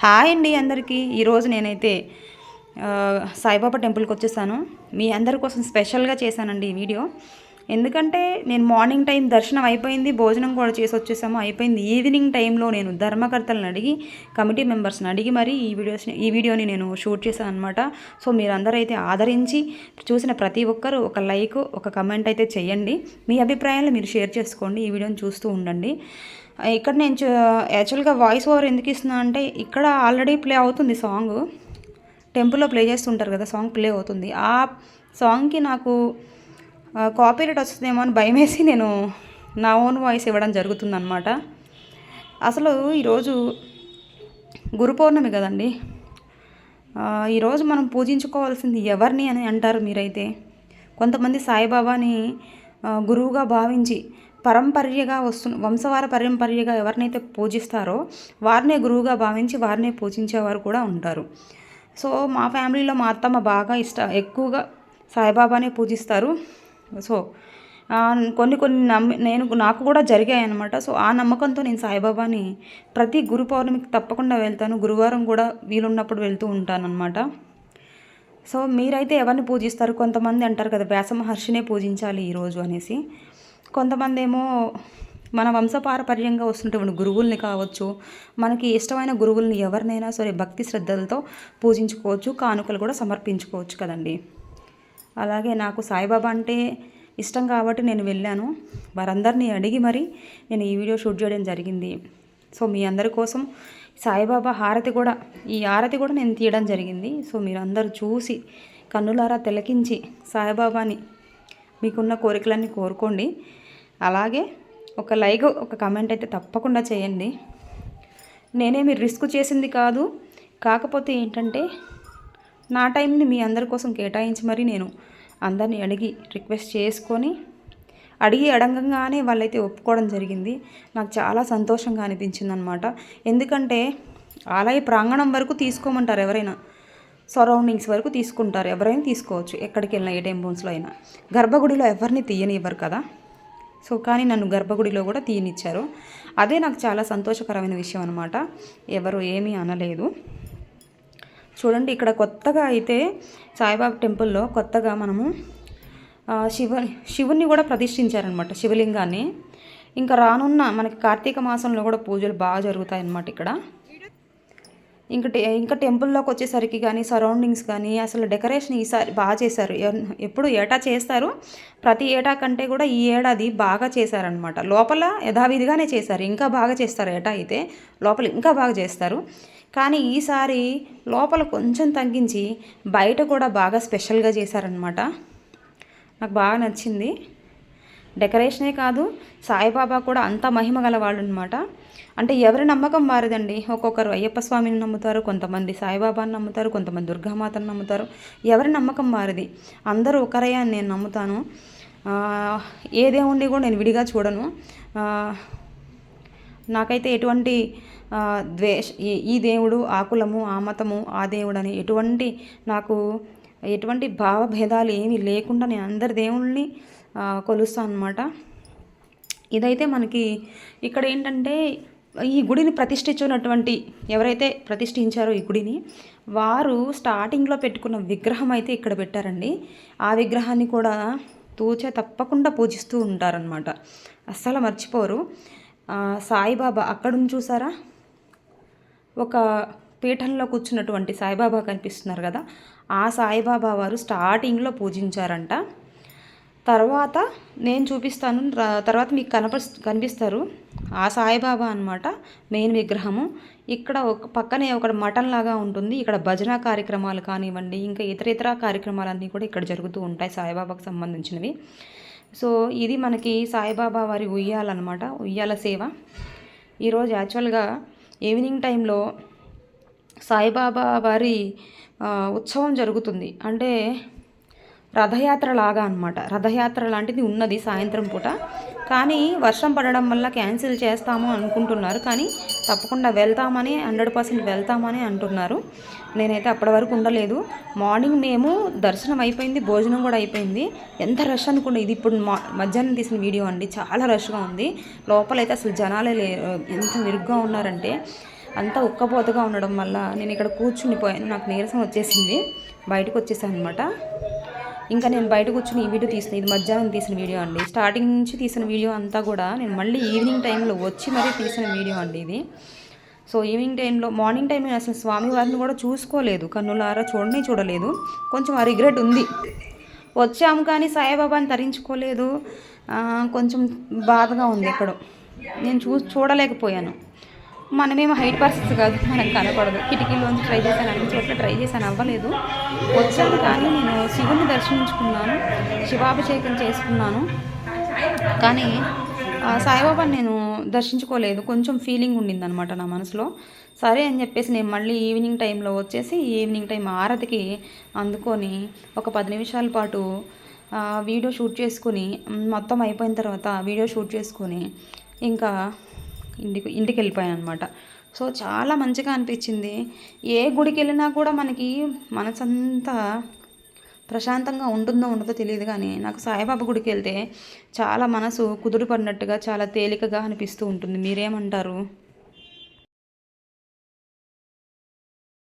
Hi అండి అందరికీ. ఈరోజు నేనైతే సాయిబాబా టెంపుల్కి వచ్చేసాను. మీ అందరి కోసం స్పెషల్గా చేశానండి ఈ వీడియో. ఎందుకంటే నేను మార్నింగ్ టైం దర్శనం అయిపోయింది, భోజనం కూడా చేసి వచ్చేసాము, అయిపోయింది. ఈవినింగ్ టైంలో నేను ధర్మకర్తలను అడిగి, కమిటీ మెంబర్స్ని అడిగి మరి ఈ వీడియోని నేను షూట్ చేశాను అనమాట. సో మీరందరూ అయితే ఆదరించి చూసిన ప్రతి ఒక్కరు ఒక లైక్, ఒక కమెంట్ అయితే చేయండి. మీ అభిప్రాయాలు మీరు షేర్ చేసుకోండి. ఈ వీడియోని చూస్తూ ఉండండి. ఇక్కడ నేను యాక్చువల్గా వాయిస్ ఓవర్ ఎందుకు ఇస్తున్నా అంటే, ఇక్కడ ఆల్రెడీ ప్లే అవుతుంది సాంగ్, టెంపుల్లో ప్లే చేస్తుంటారు కదా, సాంగ్ ప్లే అవుతుంది. ఆ సాంగ్కి నాకు కాపీరైట్ వస్తుందేమో అని భయమేసి నేను నా ఓన్ వాయిస్ ఇవ్వడం జరుగుతుందన్నమాట. అసలు ఈరోజు గురు పౌర్ణమి కదండి. ఈరోజు మనం పూజించుకోవాల్సింది ఎవరిని అని అంటారు మీరైతే. కొంతమంది సాయిబాబాని గురువుగా భావించి పరంపర్యగా వంశవార పరంపర్యగా ఎవరినైతే పూజిస్తారో వారినే గురువుగా భావించి వారినే పూజించేవారు కూడా ఉంటారు. సో మా ఫ్యామిలీలో మా అత్తమ్మ బాగా ఎక్కువగా సాయిబాబానే పూజిస్తారు. సో కొన్ని నాకు కూడా జరిగాయి అన్నమాట. సో ఆ నమ్మకంతో నేను సాయిబాబాని ప్రతి గురు పౌర్ణమికి తప్పకుండా వెళ్తాను. గురువారం కూడా వీలున్నప్పుడు వెళ్తూ ఉంటానన్నమాట. సో మీరైతే ఎవరిని పూజిస్తారు? కొంతమంది అంటారు కదా, వ్యాస మహర్షినే పూజించాలి ఈరోజు అనేసి. కొంతమంది ఏమో మన వంశపారపర్యంగా వస్తున్నటువంటి గురువుల్ని కావచ్చు, మనకి ఇష్టమైన గురువుల్ని ఎవరినైనా సరే భక్తి శ్రద్ధలతో పూజించుకోవచ్చు, కానుకలు కూడా సమర్పించుకోవచ్చు కదండి. అలాగే నాకు సాయిబాబా అంటే ఇష్టం కాబట్టి నేను వెళ్ళాను. వారందరినీ అడిగి మరి నేను ఈ వీడియో షూట్ చేయడం జరిగింది. సో మీ అందరి కోసం సాయిబాబా ఈ హారతి కూడా నేను తీయడం జరిగింది. సో మీరు అందరూ చూసి కన్నులారా తిలకించి సాయిబాబాని మీకున్న కోరికలన్నీ కోరుకోండి. అలాగే ఒక లైక్, ఒక కమెంట్ అయితే తప్పకుండా చేయండి. నేనేమి రిస్క్ చేసింది కాదు, కాకపోతే ఏంటంటే నా టైంని మీ అందరి కోసం కేటాయించి మరి నేను అందరినీ అడిగి రిక్వెస్ట్ చేసుకొని అడగంగానే వాళ్ళైతే ఒప్పుకోవడం జరిగింది. నాకు చాలా సంతోషంగా అనిపించింది అనమాట. ఎందుకంటే ఆలయ ప్రాంగణం వరకు తీసుకోమంటారు ఎవరైనా, సరౌండింగ్స్ వరకు తీసుకుంటారు, ఎవరైనా తీసుకోవచ్చు, ఎక్కడికి వెళ్ళినా ఏ టెంపుల్స్లో అయినా. గర్భగుడిలో ఎవరిని తీయనివ్వరు కదా. సో కానీ నన్ను గర్భగుడిలో కూడా తీయనిచ్చారు. అదే నాకు చాలా సంతోషకరమైన విషయం అనమాట. ఎవరు ఏమీ అనలేదు. చూడండి, ఇక్కడ కొత్తగా అయితే సాయిబాబా టెంపుల్లో కొత్తగా మనము శివుని కూడా ప్రతిష్ఠించారనమాట, శివలింగాన్ని. ఇంకా రానున్న మనకి కార్తీక మాసంలో కూడా పూజలు బాగా జరుగుతాయన్నమాట ఇక్కడ. ఇంకా టెంపుల్లోకి వచ్చేసరికి కానీ సరౌండింగ్స్ కానీ అసలు డెకరేషన్ ఈసారి బాగా చేశారు. ఎప్పుడు ఏటా చేస్తారు, ప్రతి ఏటా కంటే కూడా ఈ ఏడాది బాగా చేశారనమాట. లోపల యథావిధిగానే చేశారు, ఇంకా బాగా చేస్తారు. ఏటా అయితే లోపల ఇంకా బాగా చేస్తారు. కానీ ఈసారి లోపల కొంచెం తగ్గించి బయట కూడా బాగా స్పెషల్గా చేశారనమాట. నాకు బాగా నచ్చింది. డెకరేషనే కాదు, సాయిబాబా కూడా అంత మహిమ గలవాళ్ళు అనమాట. అంటే ఎవరి నమ్మకం వారిదండి. ఒక్కొక్కరు అయ్యప్ప స్వామిని నమ్ముతారు, కొంతమంది సాయిబాబాని నమ్ముతారు, కొంతమంది దుర్గామాతను నమ్ముతారు. ఎవరి నమ్మకం వారిది. అందరూ ఒకరే అని నేను నమ్ముతాను. ఏ దేవుణ్ణి కూడా నేను విడిగా చూడను. నాకైతే ఎటువంటి ఈ దేవుడు ఆ కులము ఆ మతము ఆ దేవుడు అని ఎటువంటి భావభేదాలు ఏమీ లేకుండా నేను అందరి దేవుళ్ళని కొలుస్తాను అనమాట. ఇదైతే మనకి ఇక్కడ ఏంటంటే, ఈ గుడిని ప్రతిష్ఠించినటువంటి ఎవరైతే ప్రతిష్ఠించారో ఈ గుడిని, వారు స్టార్టింగ్లో పెట్టుకున్న విగ్రహం అయితే ఇక్కడ పెట్టారండి. ఆ విగ్రహాన్ని కూడా తప్పకుండా పూజిస్తూ ఉంటారనమాట, అస్సలు మర్చిపోరు. సాయిబాబా అక్కడుంచి చూసారా, ఒక పీఠంలో కూర్చున్నటువంటి సాయిబాబా కనిపిస్తున్నారు కదా, ఆ సాయిబాబా వారు స్టార్టింగ్లో పూజించారంట. తర్వాత నేను చూపిస్తాను, తర్వాత మీకు కనిపిస్తారు ఆ సాయిబాబా అనమాట మెయిన్ విగ్రహము. ఇక్కడ ఒక పక్కనే ఒక మఠం లాగా ఉంటుంది. ఇక్కడ భజన కార్యక్రమాలు కానివ్వండి, ఇంకా ఇతర కార్యక్రమాలన్నీ కూడా ఇక్కడ జరుగుతూ ఉంటాయి సాయిబాబాకు సంబంధించినవి. సో ఇది మనకి సాయిబాబా వారి ఉయ్యాలన్నమాట, ఉయ్యాల సేవ. ఈరోజు యాక్చువల్గా ఈవినింగ్ టైంలో సాయిబాబా వారి ఉత్సవం జరుగుతుంది. అంటే రథయాత్ర లాగా అనమాట. రథయాత్ర లాంటిది ఉన్నది సాయంత్రం పూట, కానీ వర్షం పడడం వల్ల క్యాన్సిల్ చేస్తాము అనుకుంటున్నారు. కానీ తప్పకుండా 100% వెళ్తామని అంటున్నారు. నేనైతే అప్పటి వరకు ఉండలేదు. మార్నింగ్ మేము దర్శనం అయిపోయింది, భోజనం కూడా అయిపోయింది. ఎంత రష్ అనుకోండి. ఇది ఇప్పుడు మధ్యాహ్నం తీసిన వీడియో అండి. చాలా రష్గా ఉంది లోపలైతే, అసలు జనాలే ఎంత మెరుగ్గా ఉన్నారంటే అంతా ఉక్కపోతగా ఉండడం వల్ల నేను ఇక్కడ కూర్చునిపోయాను. నాకు నీరసం వచ్చేసింది, బయటకు వచ్చేసాను అనమాట. ఇంకా నేను బయట కూర్చుని ఈ వీడియో తీసిన, ఇది మధ్యాహ్నం తీసిన వీడియో అండి. స్టార్టింగ్ నుంచి తీసిన వీడియో అంతా కూడా నేను మళ్ళీ ఈవినింగ్ టైంలో వచ్చి మరీ తీసిన వీడియో అండి ఇది. సో ఈవినింగ్ టైంలో, మార్నింగ్ టైంలో అసలు స్వామివారిని కూడా చూసుకోలేదు, కన్నులారా చూడలేదు. కొంచెం ఆ రిగ్రెట్ ఉంది. వచ్చాము కానీ సాయిబాబాని తరించుకోలేదు, కొంచెం బాధగా ఉంది ఎక్కడో. నేను చూడలేకపోయాను. మనమేమో హైట్ పర్సన్స్ కాదు, మనకు కనపడదు. కిటికీలోంచి ట్రై చేశాను, అన్ని చోట్ల ట్రై చేశాను, అవ్వలేదు. వచ్చాను కానీ నేను శివుని దర్శించుకున్నాను, శివాభిషేకం చేసుకున్నాను, కానీ సాయిబాబాని నేను దర్శించుకోలేదు. కొంచెం ఫీలింగ్ ఉండిందనమాట నా మనసులో. సరే అని చెప్పేసి నేను మళ్ళీ ఈవినింగ్ టైంలో వచ్చేసి ఈవినింగ్ టైం ఆరతికి అందుకొని ఒక 10 నిమిషాల పాటు వీడియో షూట్ చేసుకుని, మొత్తం అయిపోయిన తర్వాత వీడియో షూట్ చేసుకొని ఇంకా ఇంటికి వెళ్ళిపోయాను అనమాట. సో చాలా మంచిగా అనిపించింది. ఏ గుడికి వెళ్ళినా కూడా మనకి మనసంతా ప్రశాంతంగా ఉంటుందో ఉండదో తెలియదు, కానీ నాకు సాయిబాబా గుడికి వెళ్తే చాలా మనసు కుదురు పడినట్టుగా, చాలా తేలికగా అనిపిస్తూ ఉంటుంది. మీరేమంటారు?